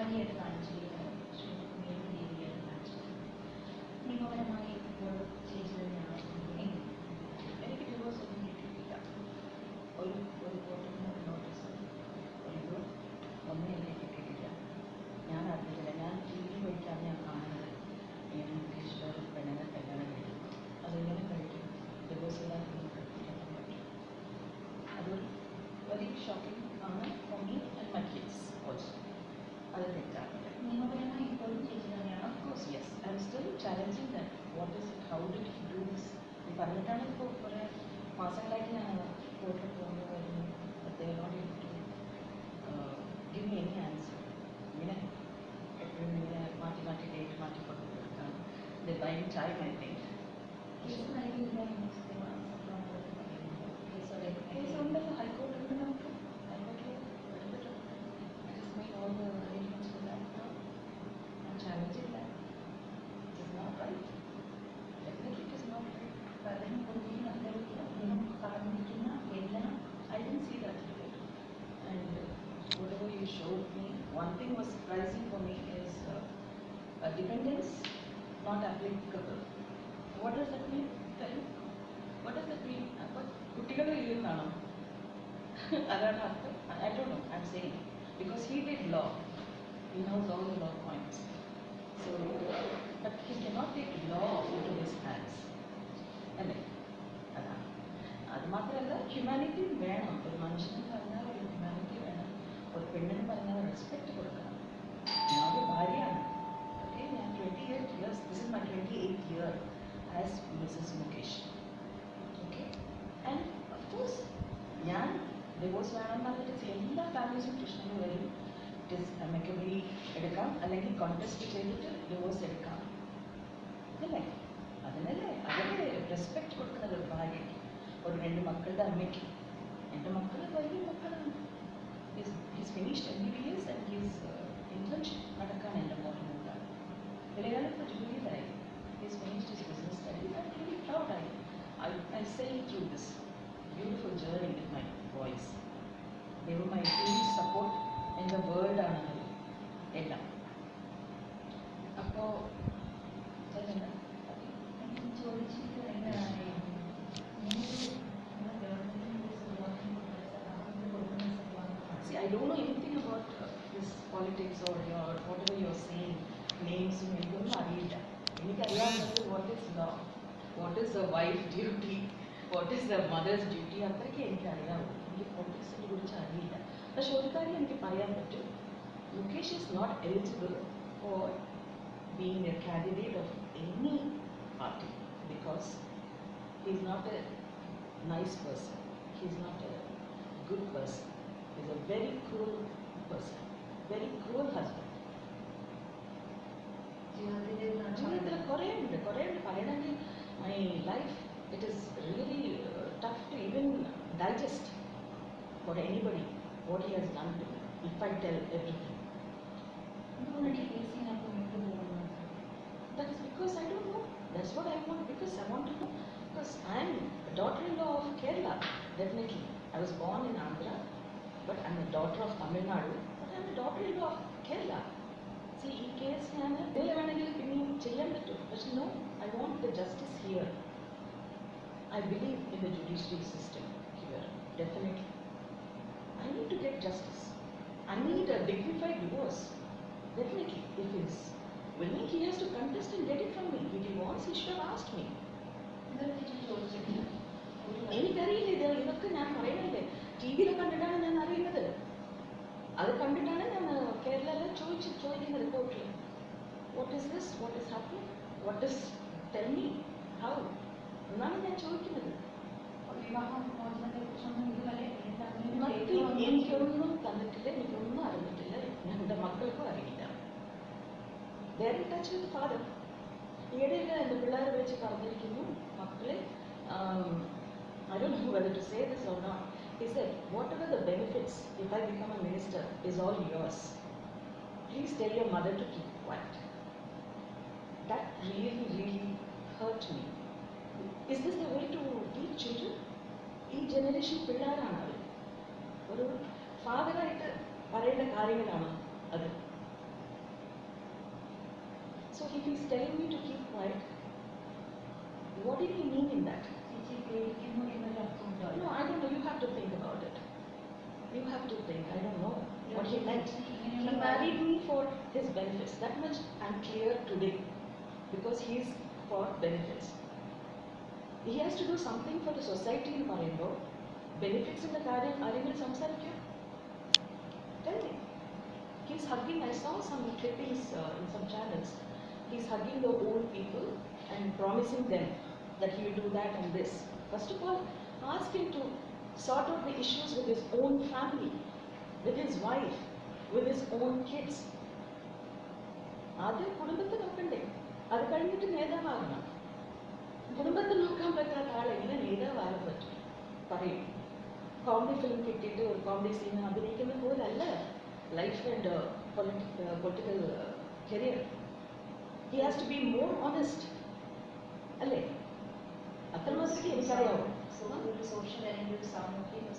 ഭംഗിയായിട്ട് കാണിച്ചിരിക്കുന്നത് വേണ്ട രീതിയിലാണ് കാണിച്ചിരിക്കുന്നത്. നിയമപരമായി ഇപ്പോൾ ചേച്ചി തന്നെയാണ് എനിക്ക് ഡിവോഴ്സ് ഒന്നും കിട്ടിയിട്ടില്ല. ഒരു കോർട്ടിന് നോട്ടീസ് ഒന്നും എനിക്ക് കിട്ടിയിട്ടില്ല. ഞാൻ അറിഞ്ഞിട്ടില്ല. ഞാൻ ടി വി വഴിക്കാണ് ഞാൻ കാണുന്നത്. മുകേഷ് ഒരു പെണ്ണിനെ കല്യാണം കഴിക്കും. അതെങ്ങനെ കഴിക്കും? ഡിവോഴ്സ് ഇല്ലാതെ കഴിക്കാൻ പറ്റും. അതൊരു വെരി ഷോക്കിംഗ് ആണ് for me and my kids also. അത് തെറ്റാണ്. നിയമപരമായി ഇപ്പോഴും ചേച്ചി തന്നെയാണ്. Of course, yes. I'm still challenging that. What is it? How did he do this? ഈ പറഞ്ഞിട്ടാണ് ഇപ്പോൾ കുറേ മാസങ്ങളായിട്ട് ഞാൻ കോർട്ടിൽ പോകുന്നു വരുന്നു. But they are not able to give me any answer. ഇങ്ങനെ എപ്പോഴും ഇങ്ങനെ മാറ്റി മാറ്റി ഡേറ്റ് മാറ്റി കൊടുക്കാൻ they buying time, I think. Case നൽകിയില്ല കേസുണ്ടല്ലോ, ഹൈക്കോടതിയിൽ നമുക്ക് ഹൈക്കോടതിയിൽ എടുത്തിട്ടുണ്ട്. I just made all the arrangements for that now. I'm challenging that. It is not right. Definitely it is not right. പലരും പൊതുവിൽ അദ്ദേഹം പറഞ്ഞിരിക്കുന്ന എല്ലാം I didn't see that yet. And whatever you showed me, one thing was surprising for me is dependence not applicable. What does that mean? Tell me. What does that mean? കുട്ടികൾ ഇല്ലെന്നാണോ? അതാണ് അർത്ഥം. I don't know. I'm saying because he did law. He knows all the law points. So, but he cannot take law into his hands. അല്ലേ? അതാണ്. അത് മാത്രമല്ല, humanity വേണം. ഒരു മനുഷ്യന് പറഞ്ഞാൽ ഒരു ഹ്യൂമാനിറ്റി വേണം. ഒരു പെണ്ണിന് പറഞ്ഞാൽ റെസ്പെക്റ്റ് കൊടുക്കണം. ഞാൻ ഒരു ഭാര്യയാണ്. ഓക്കെ, ഞാൻ 28 years. This is my 28th year as Mrs. Mukesh. Okay, and of course, ഞാൻ ഡിവോഴ്സ് വേണം പറഞ്ഞിട്ട് എല്ലാ ഫാമിലീസും ഡിസിഷനിൽ വരും. ഇറ്റ് ഇസ് അമൈക്കബിളി എടുക്കാം, അല്ലെങ്കിൽ കോൺടെസ്റ്റ് ചെയ്തിട്ട് ഡിവോഴ്സ് എടുക്കാം. അതല്ലേ അതിനല്ലേ റെസ്പെക്റ്റ് കൊടുക്കുന്നത് ഒരു ഭാര്യയ്ക്ക്, ഒരു 2 മക്കളുടെ അമ്മയ്ക്ക്. എൻ്റെ മക്കൾ വലിയ മക്കളാണ്. His finished MBBS and his internship നടക്കാണ് എൻ്റെ മോഹൻലാൽ. ഇളയാളിപ്പോൾ ജോലിയിലായി. His finished his business studies. I am really proud. I sail through this beautiful journey with my boys. They were my huge support in the world ആണല്ലോ എല്ലാം. അപ്പോൾ ചോദിച്ചിട്ട് see, I don't know anything about this politics or your whatever you're saying, names എനിക്കൊന്നും അറിയില്ല. എനിക്കറിയാവുന്നത് what is law, what is the wife duty, what is the mother's duty, അത്രയ്ക്ക് എനിക്കറിയാവൂ. എനിക്ക് പൊളിറ്റിക്സിനെ കുറിച്ച് അറിയില്ല. പക്ഷെ ഒരു കാര്യം എനിക്ക് പറയാൻ പറ്റും, Mukesh is not eligible for being a candidate of any party because he is not a nice person, he is not a good person, he is a very cruel person, very cruel husband. ജീവിതത്തിൽ കുറേ ഉണ്ട് പറയണമെങ്കിൽ my life, it is really tough to even digest for anybody what he has done to me if I tell everything. That is because I don't know. That's what I want, because I want to know. Because I am a daughter-in-law of Kerala, definitely. I was born in Andhra, but I am a daughter of Tamil Nadu, but I am a daughter-in-law of Kerala. See, in case I am a but no, I want the justice here. I believe in the judiciary system here, definitely. I need to get justice. I need a dignified divorce, definitely. If he is willing, he has to contest and get it from me. If he wants, he should have asked me. എനിക്കറിയില്ല. ഇതൊക്കെ ഞാൻ പറയുന്നില്ലേ, T വിയിൽ കണ്ടിട്ടാണ് ഞാൻ അറിയുന്നത്. അത് കണ്ടിട്ടാണ് ഞാൻ കേരളയിൽ ചോദിക്കുന്നത് കോർട്ടിൽ. What is this, what is happening, what is, tell me how എന്നാണ് ഞാൻ ചോദിക്കുന്നത്. എനിക്കൊന്നും തന്നിട്ടില്ല, എനിക്കൊന്നും അറിഞ്ഞിട്ടില്ല, ഞങ്ങളുടെ മക്കൾക്കും അറിയില്ല. They are in touch with the father. ഈയിടെയില്ല എൻ്റെ പിള്ളേരെ വെച്ച് പറഞ്ഞിരിക്കുന്നു, മക്കളെ, I don't know whether to say this or not. He said, whatever the benefits if I become a minister is all yours. Please tell your mother to keep quiet. That really hurt me. Is this the way to teach children? ഈ generation പിള്ളേരാണ് അവർ. ഒരു ഫാദറായിട്ട് പറയേണ്ട കാര്യങ്ങളാണ് അത്. So if he's telling me to keep quiet, what did he mean in that? ചേച്ചി പേടിക്കുന്നു എന്നൊരു അർത്ഥമുണ്ടോ? No, I don't know. You have to think about it. You have to think. I don't know what he meant. He married me for his benefits. That much I'm clear today. Because he is for benefits. He has to do something for the society in Parayambo. Benefits in the garden are in some circuit. Tell me. He's hugging. I saw some clippings in some channels. He's hugging the old people and promising them that he will do that and this. First of all, ask him to sort out the issues with his own family, with his wife, with his own kids. ആദ്യം കുടുംബത്തെ നോക്കണ്ടേ? അത് കഴിഞ്ഞിട്ട് നേതാവാകണം. കുടുംബത്തെ നോക്കാൻ പറ്റാത്ത ആളെങ്ങനെ നേതാവാകാൻ പറ്റും? പറയും. കോമഡി ഫിലിം കിട്ടിയിട്ട് ഒരു കോമഡി സീൻ അഭിനയിക്കുന്ന പോലല്ല life and political career. He has to be more honest അല്ലേ? അത്രമാത്രമേ എനിക്കറിയാവൂ. ഒരു സോഷ്യൽ അല്ലെങ്കിൽ ഒരു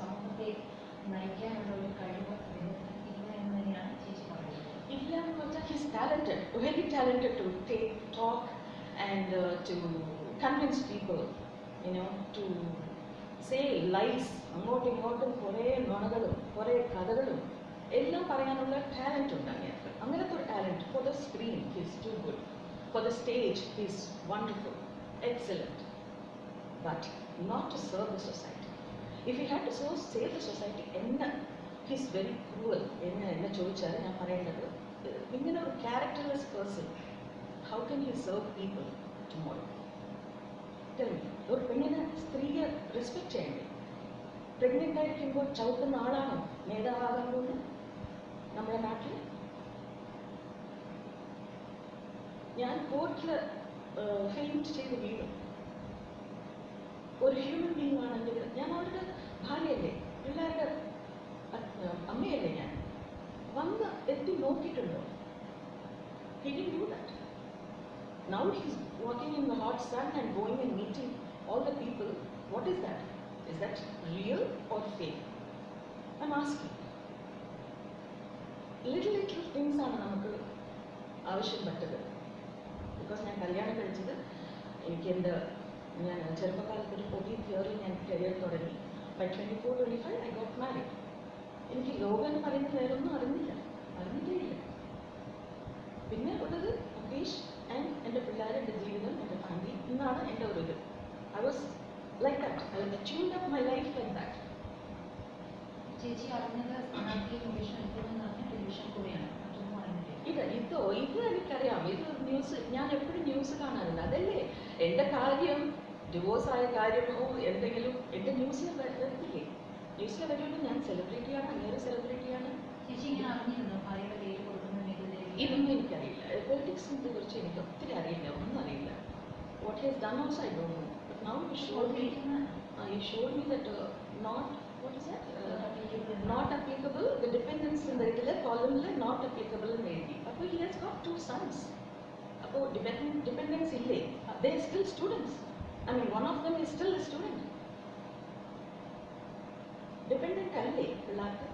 സമൂഹത്തെ നയിക്കാനുള്ള ഒരു കഴിവ് ഇല്ല എന്ന് തന്നെയാണ് ചേച്ചി പറയുന്നത്. ഇല്ല എന്ന് വെച്ചാൽ he's talented, very talented to talk and to convince people, to say lies. അങ്ങോട്ടും ഇങ്ങോട്ടും കുറേ നുണകളും കുറേ കഥകളും എല്ലാം പറയാനുള്ള ടാലന്റ് ഉണ്ട് അങ്ങേർക്ക്. അങ്ങനത്തെ ഒരു talent. For the screen he's too good, for the stage he's wonderful, excellent. But not to serve the society. If he had to save the society, he's very cruel. എന്നെ ചോദിച്ചാൽ ഞാൻ പറയുന്നത്, ഇങ്ങനെ ഒരു characterless person, how can he serve people tomorrow? Tell me. ഒരു പെണ്ണിനെ സ്ത്രീയെ respect ചെയ്യണ്ടേ? പ്രഗ്നൻ്റ് ആയിരിക്കുമ്പോൾ ചവിട്ടുന്ന ആളാണോ നേതാവാകാൻ പോകുന്നത് നമ്മുടെ നാട്ടിൽ? ഞാൻ കോർട്ടിൽ ഫെയിൻറ്റ് ചെയ്ത് വീണു. ഒരു ഹ്യൂമൻ ബീങ് ആണെങ്കിൽ ഞാൻ അവരുടെ ഭാര്യയല്ലേ, പിള്ളേരുടെ അമ്മയല്ലേ ഞാൻ? വന്ന് എത്തി നോക്കിയിട്ടുണ്ടോ? He didn't do that. Now he's walking in the hot sun and going and meeting all the people. What is that? Is that real or fake? I'm asking. Little things ആണ് നമുക്ക് ആവശ്യപ്പെട്ടത്. ബിക്കോസ് ഞാൻ കല്യാണം കഴിച്ചത് എനിക്ക് എൻ്റെ ഞാൻ ചെറുപ്പകാലത്ത് ഒരു 14th ഇയറിൽ ഞാൻ കരിയർ തുടങ്ങി. By 24-25 I got married. എനിക്ക് ലോകം എന്ന് പറയുന്ന വേറൊന്നും അറിഞ്ഞിട്ടേ. പിന്നെ ഉള്ളത് മുകേഷ് ആൻഡ് എൻ്റെ പിള്ളേർ, എൻ്റെ ജീവിതം, എൻ്റെ ഫാമിലി. ഇന്നാണ് എൻ്റെ ഒരു ഇത്. I was like that. I tuned up my life like that. ചേച്ചി അറിഞ്ഞത് നാട്ടിലെ ടെലിവിഷൻ എന്ന് പറഞ്ഞ ടെലിവിഷൻ കൂടെയാണ്, മറ്റൊന്നും അറിഞ്ഞില്ല. ഇത് എനിക്കറിയാം. ഇത് ന്യൂസ്, ഞാൻ എപ്പോഴും ന്യൂസ് കാണാറുണ്ട്. അതല്ലേ എൻ്റെ കാര്യം, ഡിവോഴ്സ് ആയ കാര്യമോ എന്തെങ്കിലും എൻ്റെ ന്യൂസിൽ വരത്തില്ലേ? ന്യൂസിൽ വരുമ്പോൾ ഞാൻ സെലിബ്രിറ്റിയാണ്, അങ്ങനെ സെലിബ്രിറ്റിയാണ്. ചേച്ചി ഇങ്ങനെ അറിഞ്ഞിരുന്നു ഭാര്യയുടെ പേര് കൊടുക്കുന്നതിനെതിരെ? ഇതൊന്നും എനിക്കറിയില്ല. പൊളിറ്റിക്സിനെ കുറിച്ച് എനിക്ക് ഒത്തിരി അറിയില്ല, ഒന്നും അറിയില്ല. What has done also I don't know. But now you showed me that note, what is that, not applicable. The dependents in the ഇതിലെ കോളമിൽ നോട്ട് അപ്ലിക്കബിൾ എന്ന് എഴുതി. അപ്പോൾ ഹി ഹാസ് ഗോട്ട് 2 sons. അപ്പോൾ ഡിപെൻഡൻസ് ഇല്ലേ? They are still students. I mean, one of them is still a student. Dependent അല്ലേ പിള്ളേർക്ക്?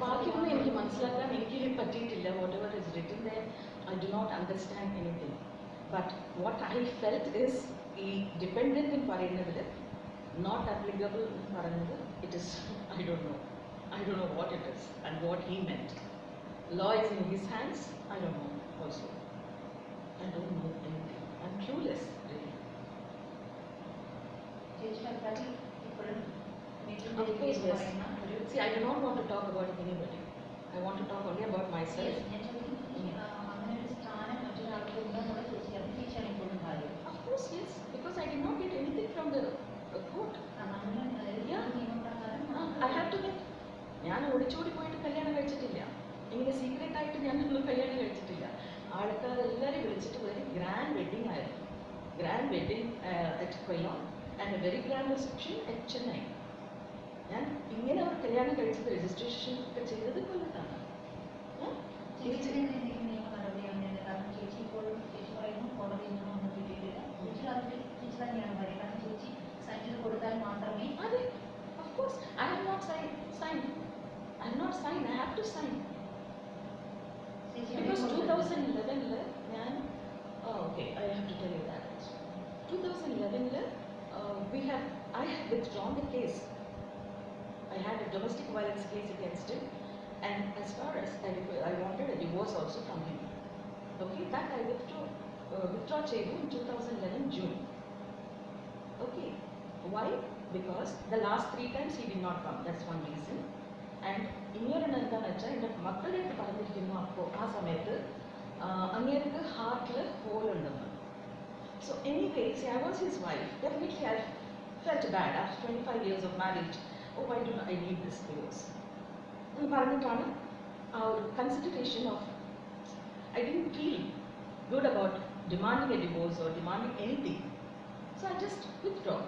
ബാക്കിയൊന്നും എനിക്ക് മനസ്സിലാക്കാൻ എനിക്ക് പറ്റിയിട്ടില്ല. Whatever is written there, I do not understand anything. But what I felt is ഈ ഡിപെൻഡന്റ് എന്ന് പറയുന്നതിൽ not applicable എന്ന് പറയുന്നത്, it is, I don't know what it is and what he meant. Law is in his hands. I don't know. Also, I don't know anything. I'm clueless, really. Of course, yes. See, I do not want to talk about anybody. I want to talk only about myself. Of course, yes. Because I did not get anything from the court. Yeah. I have to get. ഞാൻ ഒളിച്ചോടി പോയിട്ട് കല്യാണം കഴിച്ചിട്ടില്ല. ഇങ്ങനെ secret ആയിട്ട് ഞാനൊന്നും കല്യാണം കഴിച്ചിട്ടില്ല. ആൾക്കാരെല്ലാവരും വിളിച്ചിട്ട് വെരി ഗ്രാൻഡ് വെഡിങ് ആയിരുന്നു. Grand wedding at Kollam and A very grand reception at Chennai. ഞാൻ ഇങ്ങനെ അവർ കല്യാണം കഴിച്ചത്, രജിസ്ട്രേഷൻ ഒക്കെ ചെയ്തത് കൊല്ലത്താണ്. അതെ, of course. I have not signed. I have not not sign, I have to sign. ചേച്ചി Because അവരെ 2011 ഞാൻ okay, I have to tell you that. 2011 I had withdrawn the case. I had a domestic violence case against him, and as far as I wanted a divorce also from him. Okay, that I withdraw ചെയ്തു in 2011 June. Okay, why? Because the last 3 times he did not come. That's one reason. And ഇനിയൊരെണ്ണം എന്താണെന്ന് വെച്ചാൽ എൻ്റെ മക്കളുടെ അടുത്ത് പറഞ്ഞിരിക്കുന്നു അപ്പോൾ ആ സമയത്ത് അങ്ങേർക്ക് ഹാർട്ടിൽ ഹോൾ ഉണ്ടെന്ന്. So anyway, see, I was his wife. Definitely I felt bad after 25 years of marriage. Oh, why do I need this divorce? എന്ന് പറഞ്ഞിട്ടാണ് ആ ഒരു consideration of, I didn't feel good about demanding a divorce or demanding anything. So I just withdraw.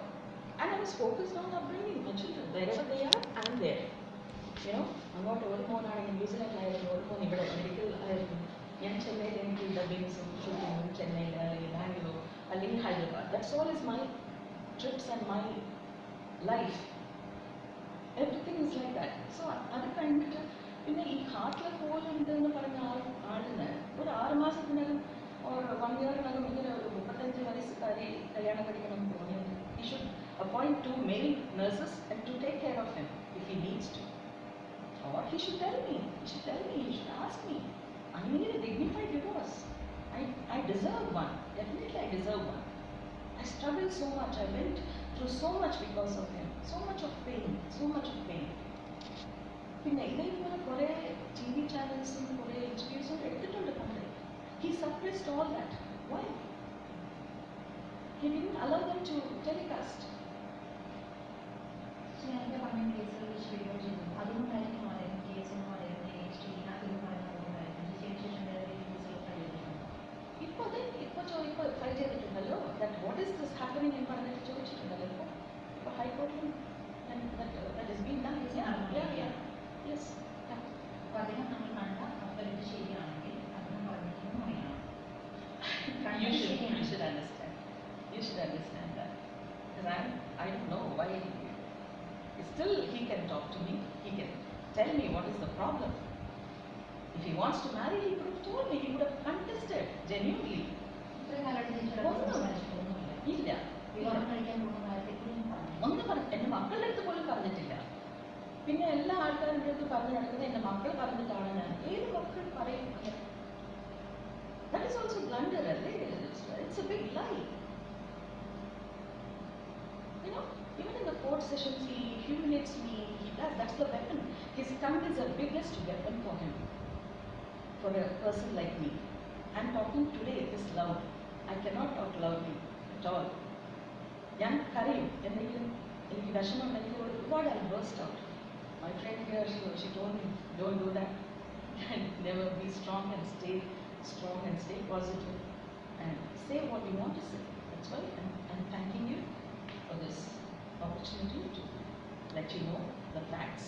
And I was focused on upbringing my children. Wherever they are, I am there. You know, അങ്ങോട്ട് ഒരു മോനാണെങ്കിൽ ന്യൂസിലാൻഡിലായിരുന്നു, ഒരു മോൻ ഇവിടെ medical ആയിരുന്നു. ഞാൻ ചെന്നൈയിൽ എനിക്ക് ഡബിങ്സും ഷൂട്ടിങ്ങും ചെന്നൈയിൽ അല്ലെങ്കിൽ ബാംഗ്ലൂർ അല്ലെങ്കിൽ Hyderabad. That's all is my TRIPS and my life. Everything is like that. So അത് കഴിഞ്ഞിട്ട് പിന്നെ ഈ ഹാർട്ടിൽ ഹോൾ ഉണ്ട് എന്ന് പറഞ്ഞ ആളിന് ഒരു 6 മാസത്തിനകം or 1 year-നകം ഇങ്ങനെ ഒരു 35 വയസ്സുകാരി കല്യാണം കഴിക്കണം എന്ന് തോന്നിയത്. He should appoint 2 male nurses and to take care of him if he needs to. Or he should tell me, he should ask me. I need a dignified divorce. I deserve one. Definitely I deserve one. I struggled so much. I went through so much because of him. So much of pain. പിന്നെ ഇതേപോലെ കുറേ TV ചാനൽസും കുറേ interviews-ഉം എടുത്തിട്ടുണ്ട് പണ്ട്. He suppressed all that. Why? He didn't allow them to telecast. നേരത്തെ പറഞ്ഞ കേസുകൾ വെച്ച് വീഡിയോ ചെയ്തു. അതുകൊണ്ടായിരിക്കും കേസിന് പറയുന്നത് HT അതിന് പറയുന്നതുകൊണ്ടായിരിക്കും ശേഷം ഇപ്പോൾ ഫയൽ ചെയ്തിട്ടുണ്ടല്ലോ. That what is this happening എന്ന് പറഞ്ഞിട്ട് ചോദിച്ചിട്ടുണ്ടല്ലോ. ഇപ്പോൾ ഹൈക്കോടതിയിൽ that is being done. Yes. അപ്പോൾ അദ്ദേഹം നമ്മൾ കണ്ട കപ്പലിട്ട് ശരിയാണെങ്കിൽ അദ്ദേഹം പറഞ്ഞിരിക്കുന്നു അറിയണം. You should understand. You should understand that. Because I don't know why. Still, he can talk to me. He can tell me what is the problem. If he wants to marry, he could have told me. He would have contested genuinely. ഇത്രയും കാലഘട്ടത്തിൽ സംസാരിച്ചിട്ടൊന്നുമില്ല. ഇല്ല. വിവാഹം കഴിക്കാൻ പോകുന്ന കാര്യത്തെക്കുറിച്ചും പറഞ്ഞു. ഒന്നും എൻ്റെ മക്കളുടെ അടുത്ത് പോലും പറഞ്ഞിട്ടില്ല. പിന്നെ എല്ലാ ആൾക്കാരുടെ അടുത്ത് പറഞ്ഞു നടക്കുന്നത് എൻ്റെ മക്കൾ പറഞ്ഞിട്ടാണ് ഞാൻ. ഏത് മക്കൾ പറയും? That is also blunder, അല്ലേ? It's a big lie. You know, even in the court sessions, he humiliates me. He does. That's the weapon. His tongue is the biggest weapon for him. For a person like me, I'm talking today this loud. I cannot talk loudly at all. ഞാൻ കരയും. എന്തെങ്കിലും എനിക്ക് വിഷമം ഉണ്ടെങ്കിൽ ഒരുപാട് I burst out. My friend here, she told me, don't do that. And never be strong and stay positive and say what you want to say. That's why I'm thanking you for this opportunity to let you know the facts.